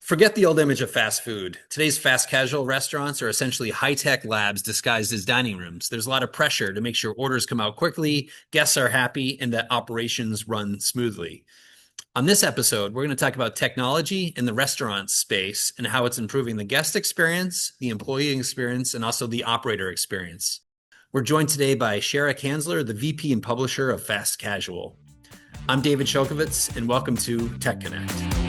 Forget the old image of fast food. Today's fast casual restaurants are essentially high-tech labs disguised as dining rooms. There's a lot of pressure to make sure orders come out quickly, guests are happy, and that operations run smoothly. On this episode, we're going to talk about technology in the restaurant space and how it's improving the guest experience, the employee experience, and also the operator experience. We're joined today by Cherryh Cansler, the VP and publisher of Fast Casual. I'm David Sholkovitz, and welcome to TechConnect.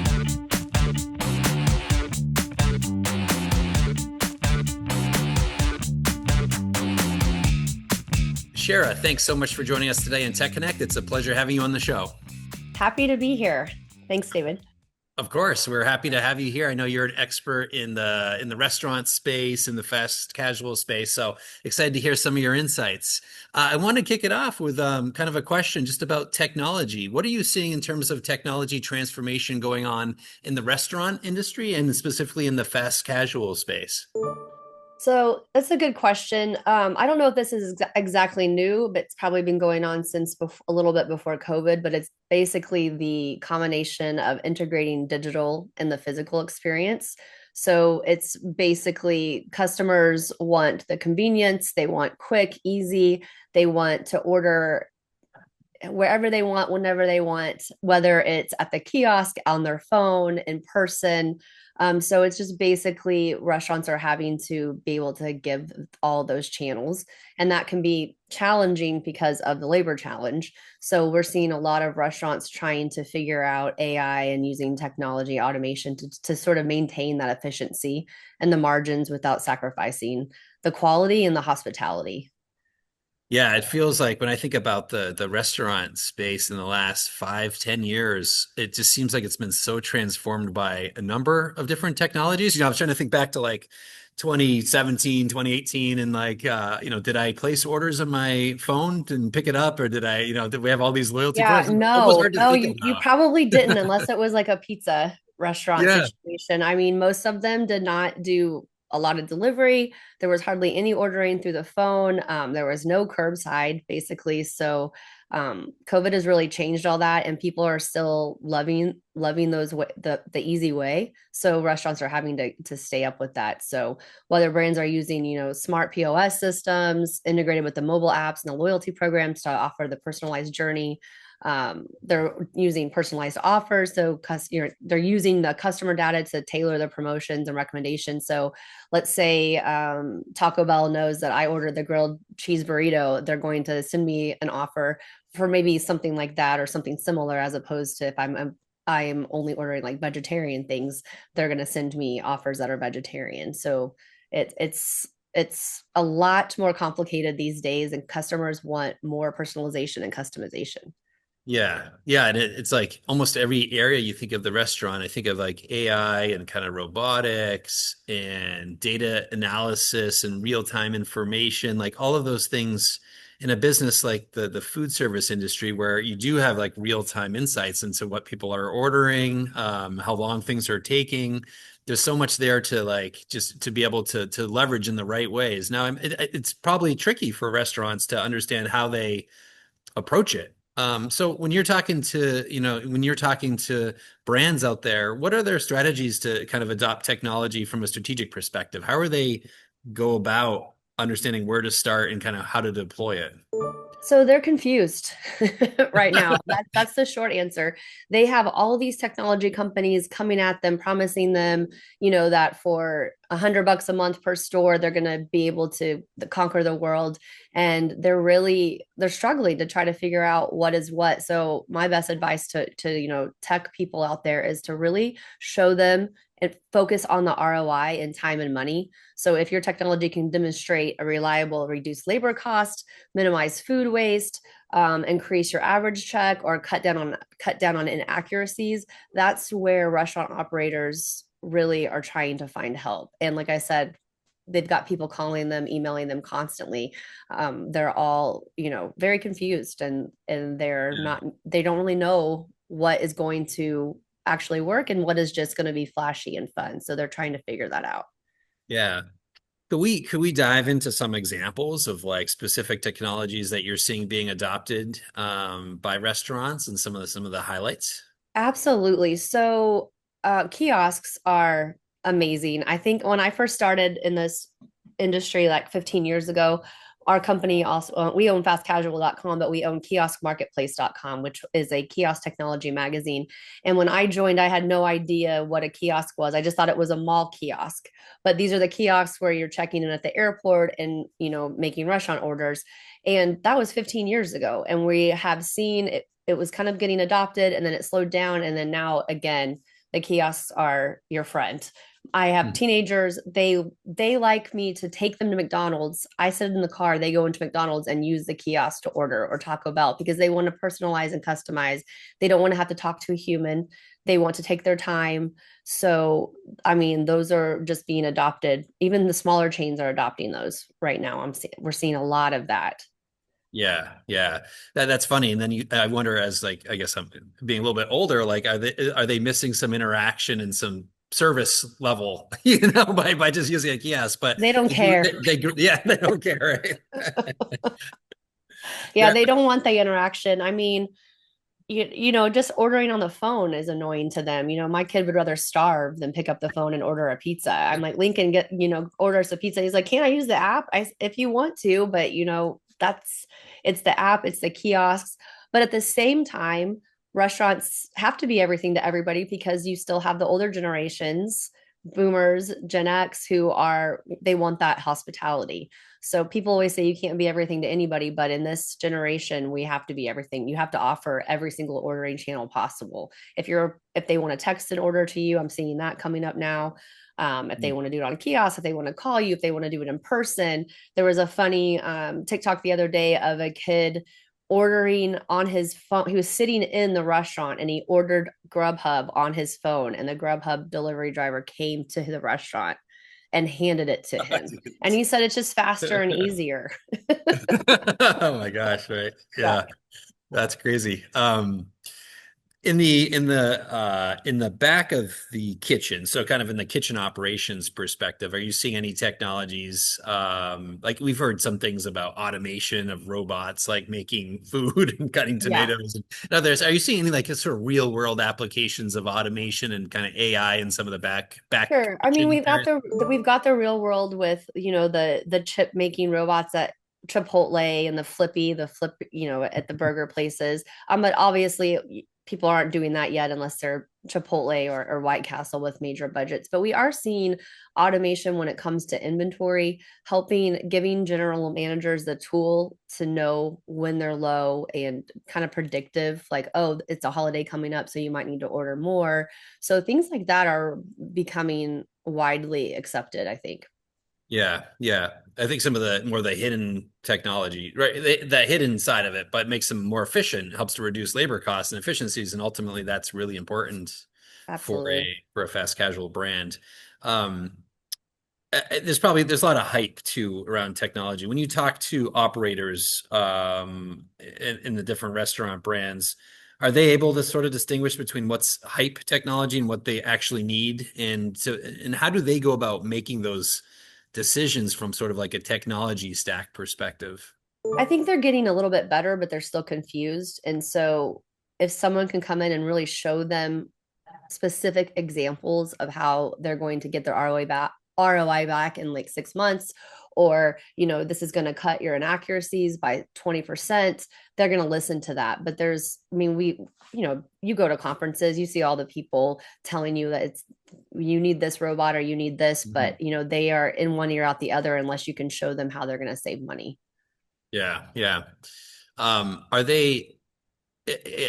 Cherryh, thanks so much for joining us today in TechConnect. It's a pleasure having you on the show. Happy to be here. Thanks, David. Of course, we're happy to have you here. I know you're an expert in the restaurant space, in the fast casual space, so excited to hear some of your insights. I want to kick it off with kind of a question just about technology. What are you seeing in terms of technology transformation going on in the restaurant industry and specifically in the fast casual space? So that's a good question. I don't know if this is exactly new, but it's probably been going on since a little bit before COVID, but it's basically the combination of integrating digital and the physical experience. So it's basically customers want the convenience, they want quick, easy, they want to order wherever they want, whenever they want, whether it's at the kiosk, on their phone, in person. So it's just basically restaurants are having to be able to give all those channels. And that can be challenging because of the labor challenge. So we're seeing a lot of restaurants trying to figure out AI and using technology automation to sort of maintain that efficiency and the margins without sacrificing the quality and the hospitality. Yeah, it feels like when I think about the restaurant space in the last 5, 10 years, it just seems like it's been so transformed by a number of different technologies. I was trying to think back to like 2017, 2018, and like did I place orders on my phone and pick it up, or did we have all these loyalty Yeah, programs? It's almost no, hard to no, think you about. probably didn't unless it was like a pizza restaurant Yeah. situation. I mean, most of them did not do a lot of delivery. There was hardly any ordering through the phone. There was no curbside, basically. So COVID has really changed all that, and people are still loving the easy way. So restaurants are having to stay up with that. So whether brands are using smart POS systems integrated with the mobile apps and the loyalty programs to offer the personalized journey, they're using personalized offers, so they're using the customer data to tailor the promotions and recommendations. So let's say Taco Bell knows that I ordered the grilled cheese burrito, they're going to send me an offer for maybe something like that or something similar, as opposed to if I'm only ordering like vegetarian things, they're going to send me offers that are vegetarian. So it's a lot more complicated these days, and customers want more personalization and customization. Yeah. Yeah. And it's like almost every area you think of the restaurant, I think of like AI and kind of robotics and data analysis and real-time information, like all of those things in a business like the food service industry, where you do have like real-time insights into what people are ordering, how long things are taking. There's so much there to like just to be able to leverage in the right ways. Now, it's probably tricky for restaurants to understand how they approach it. So when you're talking to brands out there, what are their strategies to kind of adopt technology from a strategic perspective? How are they go about understanding where to start and kind of how to deploy it? So they're confused right now. That's the short answer. They have all of these technology companies coming at them, promising them, that for $100 a month per store, they're going to be able to conquer the world. And they're struggling to try to figure out what is what. So my best advice to tech people out there is to really show them and focus on the ROI in time and money. So if your technology can demonstrate a reliable, reduced labor cost, minimize food waste, increase your average check, or cut down on inaccuracies, that's where restaurant operators really are trying to find help. And like I said, they've got people calling them, emailing them constantly. They're all very confused, and they don't really know what is going to actually work and what is just going to be flashy and fun. So they're trying to figure that out. Yeah. Could we dive into some examples of like specific technologies that you're seeing being adopted by restaurants and some of the highlights? Absolutely. So Kiosks are amazing. I think when I first started in this industry like 15 years ago, our company also, we own fastcasual.com, but we own kioskmarketplace.com, which is a kiosk technology magazine. And when I joined, I had no idea what a kiosk was. I just thought it was a mall kiosk. But these are the kiosks where you're checking in at the airport and, making restaurant orders. And that was 15 years ago. And we have seen it was kind of getting adopted, and then it slowed down. And then now again, the kiosks are your friend. I have Hmm. teenagers. They like me to take them to McDonald's. I sit in the car, they go into McDonald's and use the kiosk to order, or Taco Bell, because they want to personalize and customize. They don't want to have to talk to a human. They want to take their time. So, I mean, those are just being adopted. Even the smaller chains are adopting those right now. We're seeing a lot of that. Yeah, yeah. That's funny. And then I wonder, as like I guess I'm being a little bit older, like are they missing some interaction and some service level, by just using a kiosk? But They don't care. yeah, they don't care, right? Yeah, Yeah. they don't want the interaction. I mean, just ordering on the phone is annoying to them. My kid would rather starve than pick up the phone and order a pizza. I'm like, Lincoln, orders a pizza. He's like, can't I use the app? If you want to, but it's the app, it's the kiosks. But at the same time, restaurants have to be everything to everybody, because you still have the older generations, boomers, Gen X, they want that hospitality. So people always say you can't be everything to anybody, but in this generation, we have to be everything. You have to offer every single ordering channel possible. If they want to text an order to you, I'm seeing that coming up now. If they want to do it on a kiosk, if they want to call you, if they want to do it in person. There was a funny TikTok the other day of a kid ordering on his phone. He was sitting in the restaurant and he ordered Grubhub on his phone, and the Grubhub delivery driver came to the restaurant and handed it to him. And he said it's just faster and easier. Oh my gosh, right. Yeah. Yeah, that's crazy. In the back of the kitchen, so kind of in the kitchen operations perspective, are you seeing any technologies? Like we've heard some things about automation of robots, like making food and cutting Yeah. tomatoes and others. Are you seeing any like sort of real world applications of automation and kind of AI in some of the back Sure. I mean, kitchen areas? we've got the real world with, the chip making robots at Chipotle, and the flip, at the burger places. But obviously people aren't doing that yet unless they're Chipotle or White Castle with major budgets. But we are seeing automation when it comes to inventory, giving general managers the tool to know when they're low, and kind of predictive, like, oh, it's a holiday coming up, so you might need to order more. So things like that are becoming widely accepted, I think. Yeah, yeah. I think some of the more the hidden technology, right? The hidden side of it, but makes them more efficient, helps to reduce labor costs and efficiencies, and ultimately that's really important for Absolutely. a fast casual brand. Um, there's a lot of hype too around technology. When you talk to operators in the different restaurant brands, are they able to sort of distinguish between what's hype technology and what they actually need? And how do they go about making those decisions from sort of like a technology stack perspective? I think they're getting a little bit better, but they're still confused. And so if someone can come in and really show them specific examples of how they're going to get their ROI back in like 6 months, or this is going to cut your inaccuracies by 20%, they're going to listen to that. But I mean, you go to conferences, you see all the people telling you that you need this robot or you need this, Mhm. but they are in one ear out the other unless you can show them how they're going to save money. Yeah, yeah. Are they?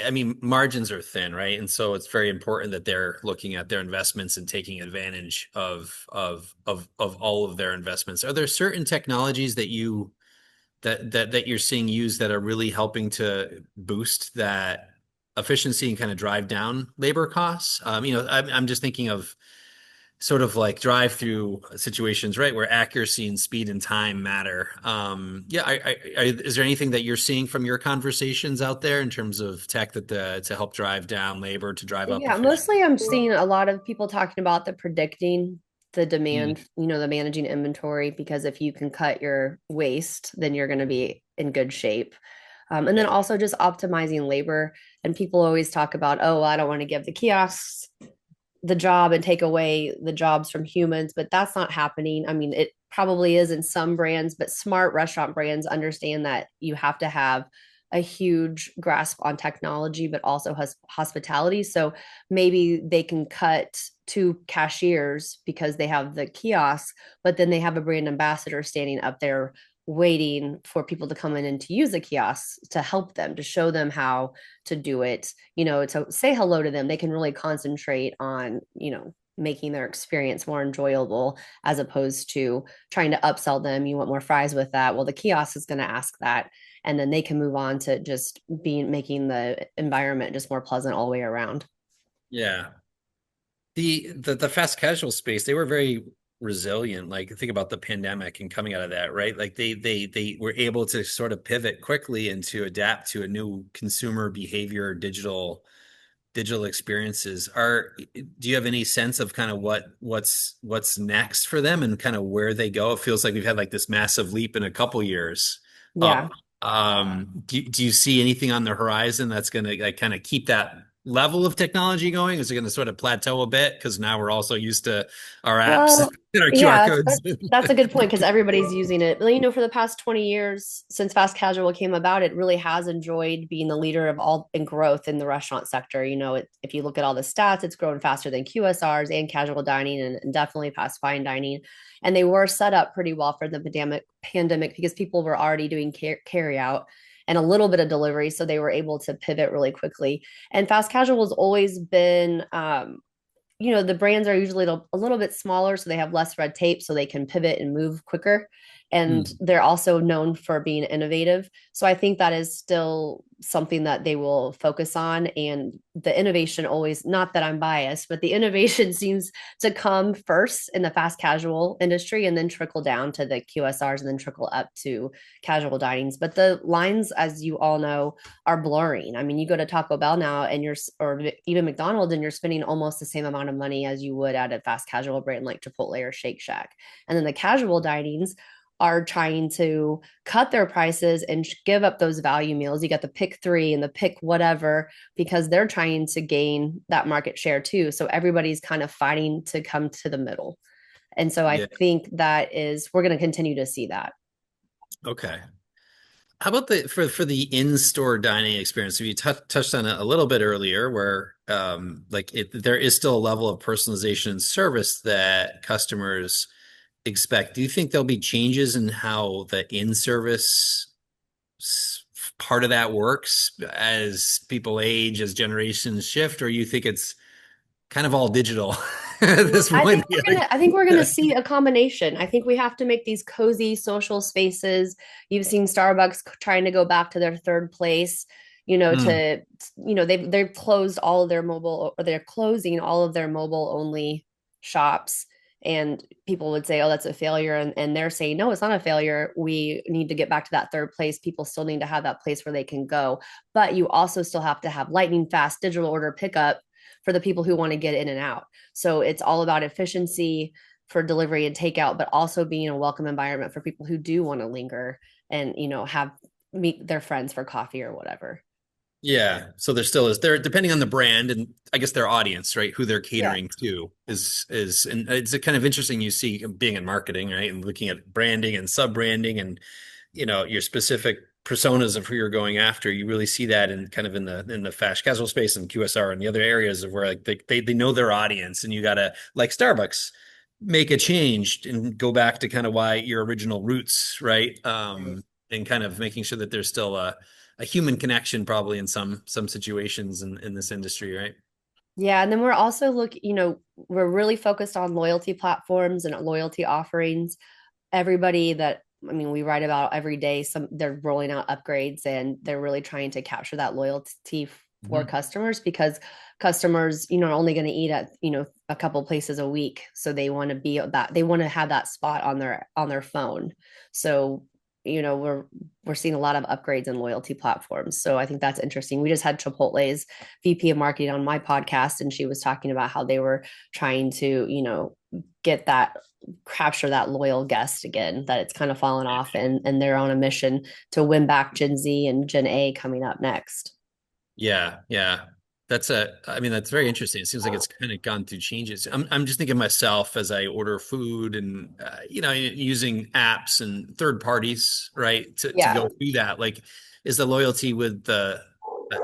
I mean, margins are thin, right? And so it's very important that they're looking at their investments and taking advantage of all of their investments. Are there certain technologies that you're seeing used that are really helping to boost that efficiency and kind of drive down labor costs? I'm just thinking of sort of like drive-through situations, right, where accuracy and speed and time matter. Yeah, is there anything that you're seeing from your conversations out there in terms of tech to help drive down labor, to drive up Yeah, efficiency? mostly I'm seeing a lot of people talking about the predicting the Mm, demand, the managing inventory, because if you can cut your waste, then you're going to be in good shape. And then yeah. also just optimizing labor. And people always talk about, oh, well, I don't want to give the kiosks the job and take away the jobs from humans, but that's not happening. I mean, it probably is in some brands, but smart restaurant brands understand that you have to have a huge grasp on technology, but also has hospitality. So maybe they can cut two cashiers because they have the kiosks, but then they have a brand ambassador standing up there waiting for people to come in and to use the kiosks to help them, to show them how to do it, to say hello to them. They can really concentrate on, making their experience more enjoyable as opposed to trying to upsell them. You want more fries with that. Well, the kiosk is going to ask that. And then they can move on to just making the environment just more pleasant all the way around. Yeah. The fast casual space, they were very resilient. Like think about the pandemic and coming out of that, right? Like they were able to sort of pivot quickly and to adapt to a new consumer behavior, digital experiences. Do you have any sense of kind of what's next for them and kind of where they go? It feels like we've had like this massive leap in a couple years. Uh, Yeah. do you see anything on the horizon that's going to like kind of keep that level of technology going? Is it going to sort of plateau a bit? Because now we're also used to our apps Well, and our QR yeah, codes. that's a good point because everybody's using it. But, for the past 20 years since fast casual came about, it really has enjoyed being the leader of all in growth in the restaurant sector. If you look at all the stats, it's grown faster than QSRs and casual dining and definitely past fine dining. And they were set up pretty well for the pandemic because people were already doing carry out and a little bit of delivery. So they were able to pivot really quickly. And fast casual has always been the brands are usually a little bit smaller, so they have less red tape, so they can pivot and move quicker. And Hmm. they're also known for being innovative. So I think that is still something that they will focus on. And the innovation always, not that I'm biased, but the innovation seems to come first in the fast casual industry and then trickle down to the QSRs and then trickle up to casual dinings. But the lines, as you all know, are blurring. I mean, you go to Taco Bell now or even McDonald's, and you're spending almost the same amount of money as you would at a fast casual brand like Chipotle or Shake Shack. And then the casual dinings are trying to cut their prices and give up those value meals. You got the pick three and the pick whatever because they're trying to gain that market share too. So everybody's kind of fighting to come to the middle. And so I Yeah. think we're going to continue to see that. Okay. How about for the in-store dining experience? You touched on it a little bit earlier, where there is still a level of personalization and service that customers expect. Do you think there'll be changes in how the in-service part of that works as people age, as generations shift, or you think it's kind of all digital at this point? I think we're gonna see a combination. I think we have to make these cozy social spaces. You've seen Starbucks trying to go back to their third place, Hmm. they've closed all of their mobile, or they're closing all of their mobile only shops. And people would say, oh, that's a failure. And they're saying, no, it's not a failure. We need to get back to that third place. People still need to have that place where they can go. But you also still have to have lightning fast digital order pickup for the people who want to get in and out. So it's all about efficiency for delivery and takeout, but also being a welcome environment for people who do want to linger and, have meet their friends for coffee or whatever. Yeah, so there still is there depending on the brand and I guess their audience, right? Who they're Yeah. catering to is and it's a kind of interesting you see being in marketing, right? And looking at branding and sub-branding and your specific personas of who you're going after. You really see that in kind of in the fast casual space and QSR and the other areas of where like they know their audience and you gotta like Starbucks make a change and go back to kind of why your original roots, right? Right. And kind of making sure that there's still a human connection probably in some situations in this industry, right? Yeah, and then we're also we're really focused on loyalty platforms and loyalty offerings. Everybody that I mean, we write about every day, they're rolling out upgrades and they're really trying to capture that loyalty for Mhm. customers because customers, are only going to eat at, a couple places a week. So they want to have that spot on their phone. So, we're seeing a lot of upgrades in loyalty platforms. So I think that's interesting. We just had Chipotle's VP of marketing on my podcast, and she was talking about how they were trying to, get that capture that loyal guest again, that it's kind of fallen off, and they're on a mission to win back Gen Z and Gen A coming up next. Yeah, yeah. I mean, that's very interesting. It seems like it's kind of gone through changes. I'm just thinking of myself as I order food and, using apps and third parties, right, to Yeah. go through that. Like, is the loyalty with the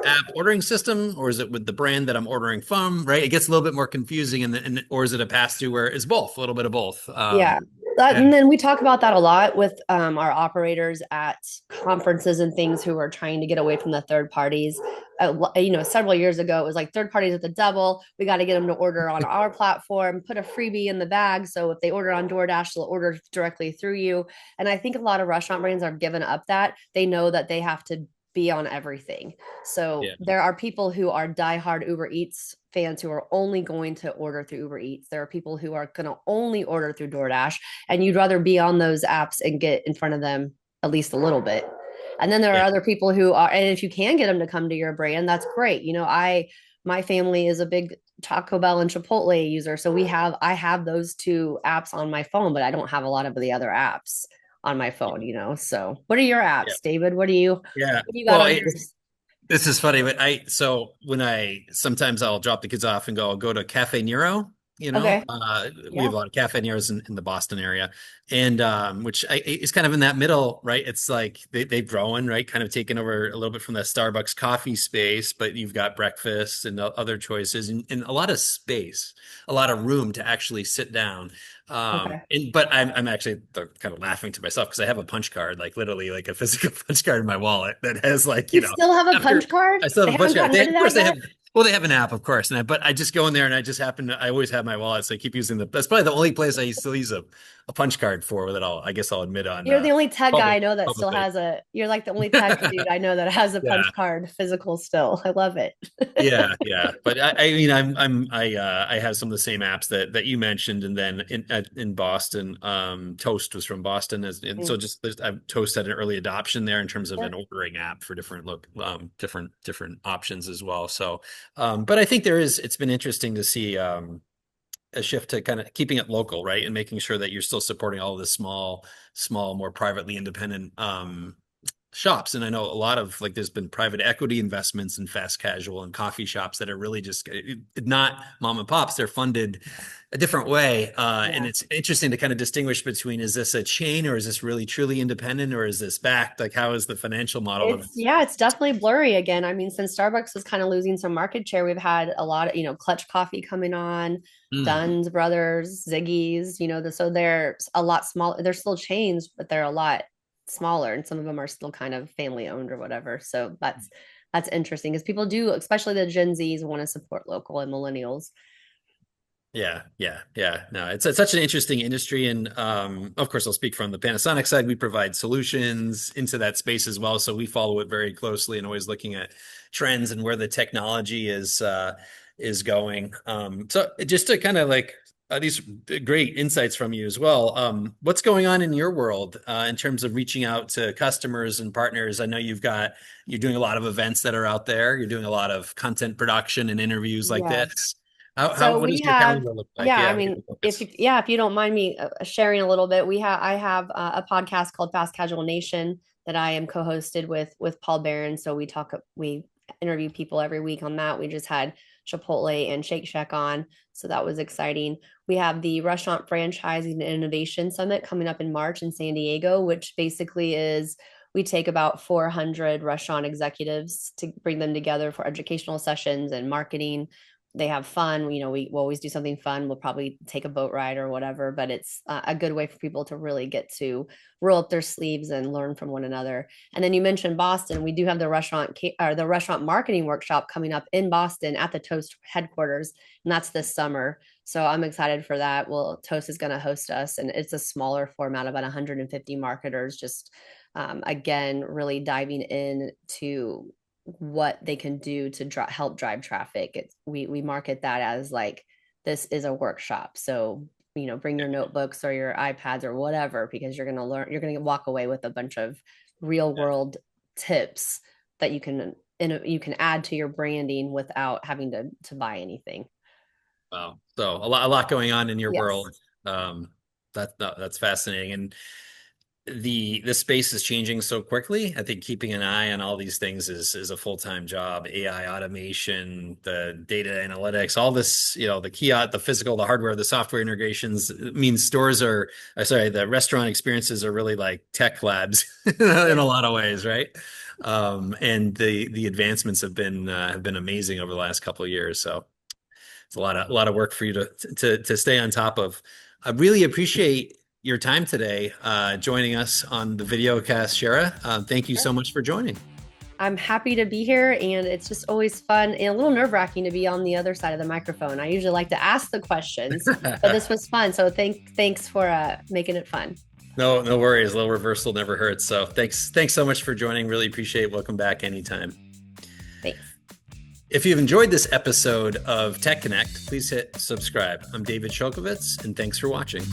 app ordering system, or is it with the brand that I'm ordering from, right? It gets a little bit more confusing, or is it a pass through where it's both, a little bit of both? Yeah. And then we talk about that a lot with our operators at conferences and things who are trying to get away from the third parties. Several years ago, it was like third parties at the devil. We got to get them to order on our platform, put a freebie in the bag. So if they order on DoorDash, they'll order directly through you. And I think a lot of restaurant brands are giving up that. They know that they have to be on everything. So Yeah, there are people who are diehard Uber Eats fans who are only going to order through Uber Eats. There are people who are going to only order through DoorDash, and you'd rather be on those apps and get in front of them at least a little bit. And then there are yeah, other people who are, and if you can get them to come to your brand, that's great. My family is a big Taco Bell and Chipotle user, so I have those two apps on my phone, but I don't have a lot of the other apps on my phone. So what are your yeah, apps, David? What do you yeah. got Well, on your? this is funny, but so when sometimes I'll drop the kids off and go to Cafe Nero, Okay. we have Yeah. a lot of Cafe Neros in the Boston area, and which is kind of in that middle, right? It's like they've grown, right? Kind of taken over a little bit from the Starbucks coffee space, but you've got breakfast and other choices and a lot of space, a lot of room to actually sit down. Okay. But I'm actually kind of laughing to myself because I have a punch card, like literally like a physical punch card in my wallet that has like, You still have a punch after card? I still They have a punch haven't card. gotten rid of Of course that they have, yet? well, they have an app, of course. But I just go in there and I just happen to, I always have my wallet. So I keep using that's probably the only place I still use a punch card for that I guess I'll admit on, You're the only tech guy I know that still publicly. has you're like the only tech dude I know that has a Yeah. punch card physical still. I love it. Yeah, yeah, but I mean, I have some of the same apps that you mentioned, and then in Boston, Toast was from Boston, and so just Toast had an early adoption there in terms of Yeah. an ordering app for different options as well. So, but I think it's been interesting to see a shift to kind of keeping it local, right, and making sure that you're still supporting all of the small, more privately independent shops. And I know a lot of like there's been private equity investments in fast casual and coffee shops that are really just not mom and pops. They're funded a different way. And Yeah. it's interesting to kind of distinguish between, is this a chain or is this really truly independent or is this backed? Like, how is the financial model of It's this? yeah, it's definitely blurry again. I mean, since Starbucks is kind of losing some market share, we've had a lot of, Clutch Coffee coming on, Mm, Dunn's Brothers, Ziggy's, so they're a lot smaller. They're still chains, but they're a lot smaller, and some of them are still kind of family owned or whatever. So that's interesting because people do, especially the Gen Zs, want to support local and millennials. yeah, yeah, yeah. No, it's such an interesting industry. And of course, I'll speak from the Panasonic side. We provide solutions into that space as well. So we follow it very closely and always looking at trends and where the technology is going. So just to kind of like these great insights from you as well. What's going on in your world in terms of reaching out to customers and partners? I know you're doing a lot of events that are out there. You're doing a lot of content production and interviews like Yes. this. So What we does your have, calendar look like? yeah, I Yeah, what are mean, your focus? if you don't mind me sharing a little bit, I have a podcast called Fast Casual Nation that I am co-hosted with Paul Barron. So we interview people every week on that. We just had Chipotle and Shake Shack on, so that was exciting. We have the Restaurant Franchising and Innovation Summit coming up in March in San Diego, which basically is we take about 400 restaurant executives to bring them together for educational sessions and marketing. They have fun. We will always do something fun. We'll probably take a boat ride or whatever, but it's a good way for people to really get to roll up their sleeves and learn from one another. And then you mentioned Boston. We do have the restaurant marketing workshop coming up in Boston at the Toast headquarters, and that's this summer. So I'm excited for that. Well, Toast is going to host us, and it's a smaller format, about 150 marketers, just again, really diving in to what they can do to help drive traffic. We market that as like this is a workshop. So bring your notebooks or your iPads or whatever because you're going to walk away with a bunch of real Yeah. world tips that you can add to your branding without having to buy anything. Wow. So a lot going on in your Yes. world. Um, that's fascinating. the space is changing so quickly. I think keeping an eye on all these things is a full-time job. AI automation, the data analytics, all this, the kiosk, the physical, the hardware, the software integrations. It means stores are, sorry, the restaurant experiences are really like tech labs in a lot of ways, right? And the advancements have been amazing over the last couple of years. So it's a lot of work for you to stay on top of. I really appreciate your time today, joining us on the video cast, Cherryh. Thank you so much for joining. I'm happy to be here, and it's just always fun and a little nerve-wracking to be on the other side of the microphone. I usually like to ask the questions, but this was fun. So thanks for making it fun. No worries. A little reversal never hurts. So thanks so much for joining. Really appreciate it. Welcome back anytime. Thanks. If you've enjoyed this episode of TechConnect, please hit subscribe. I'm David Sholkovitz, and thanks for watching.